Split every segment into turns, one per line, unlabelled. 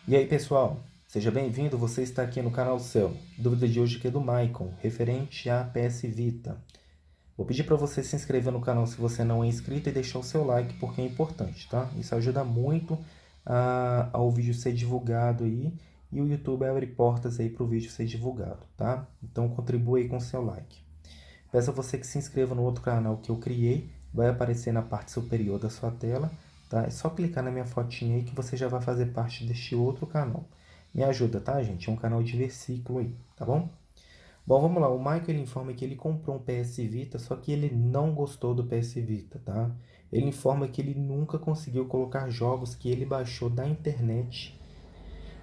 E aí, pessoal, seja bem-vindo, você está aqui no canal Céu. Dúvida de hoje aqui é do Maicon, referente à PS Vita. Vou pedir para você se inscrever no canal se você não é inscrito e deixar o seu like, porque é importante, tá? Isso ajuda muito ao vídeo ser divulgado aí e o YouTube abre portas aí para o vídeo ser divulgado, tá? Então contribua aí com o seu like. Peço a você que se inscreva no outro canal que eu criei, vai aparecer na parte superior da sua tela, tá? É só clicar na minha fotinha aí que você já vai fazer parte deste outro canal. Me ajuda, tá, gente? É um canal de versículo aí, tá bom? Bom, vamos lá. O Michael ele informa que ele comprou um PS Vita, só que ele não gostou do PS Vita, tá? Ele informa que ele nunca conseguiu colocar jogos que ele baixou da internet.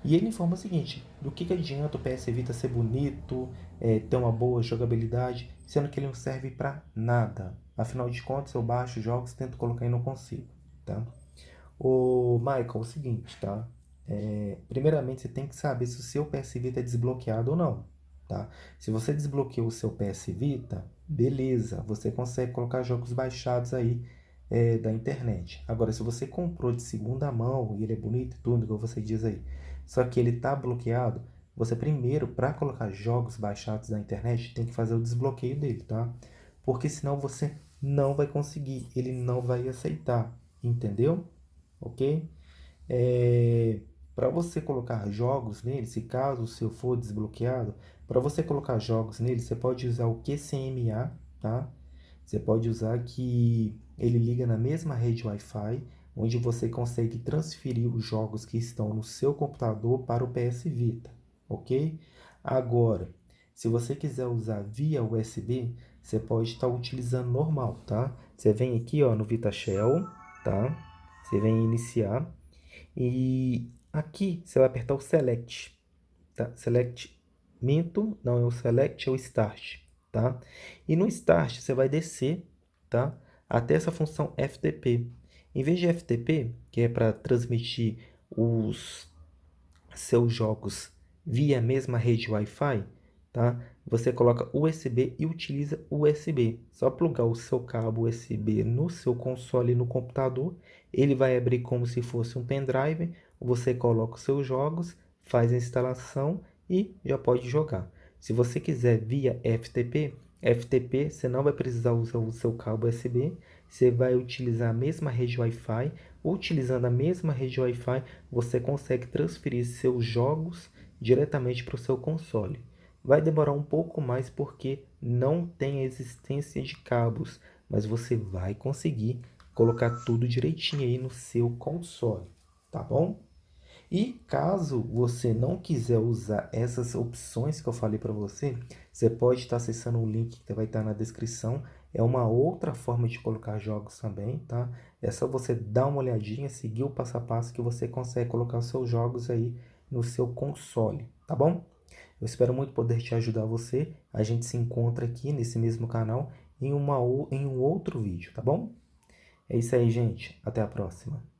E ele informa o seguinte: do que adianta o PS Vita ser bonito, ter uma boa jogabilidade, sendo que ele não serve para nada. Afinal de contas, eu baixo jogos, tento colocar e não consigo, tá? O Michael, é o seguinte, tá? Primeiramente, você tem que saber se o seu PS Vita é desbloqueado ou não, tá? Se você desbloqueou o seu PS Vita, beleza, você consegue colocar jogos baixados aí da internet. Agora, se você comprou de segunda mão e ele é bonito e tudo, como você diz aí, só que ele tá bloqueado, você primeiro, para colocar jogos baixados da internet, tem que fazer o desbloqueio dele, tá? Porque senão você não vai conseguir, ele não vai aceitar, entendeu? Ok? Para você colocar jogos nele, se caso o seu for desbloqueado, para você colocar jogos nele, você pode usar o QCMA, tá? Você pode usar que ele liga na mesma rede Wi-Fi, onde você consegue transferir os jogos que estão no seu computador para o PS Vita, ok? Agora, se você quiser usar via USB, você pode estar utilizando normal, tá? Você vem aqui, ó, no VitaShell, tá? Você vem em iniciar e aqui você vai apertar o Select, tá? Select, minto, não é o Select, é o Start, tá? E no Start você vai descer, tá? Até essa função FTP. Em vez de FTP, que é para transmitir os seus jogos via a mesma rede Wi-Fi, tá? Você coloca USB e utiliza USB. Só plugar o seu cabo USB no seu console e no computador, ele vai abrir como se fosse um pendrive. Você coloca os seus jogos, faz a instalação e já pode jogar. Se você quiser via FTP, você não vai precisar usar o seu cabo USB, você vai utilizar a mesma rede Wi-Fi. Utilizando a mesma rede Wi-Fi, você consegue transferir seus jogos diretamente para o seu console. Vai demorar um pouco mais porque não tem existência de cabos, mas você vai conseguir colocar tudo direitinho aí no seu console, tá bom? E caso você não quiser usar essas opções que eu falei para você, você pode estar acessando o link que vai estar na descrição. É uma outra forma de colocar jogos também, tá? É só você dar uma olhadinha, seguir o passo a passo que você consegue colocar os seus jogos aí no seu console, tá bom? Eu espero muito poder te ajudar você. A gente se encontra aqui nesse mesmo canal em um outro vídeo, tá bom? É isso aí, gente. Até a próxima.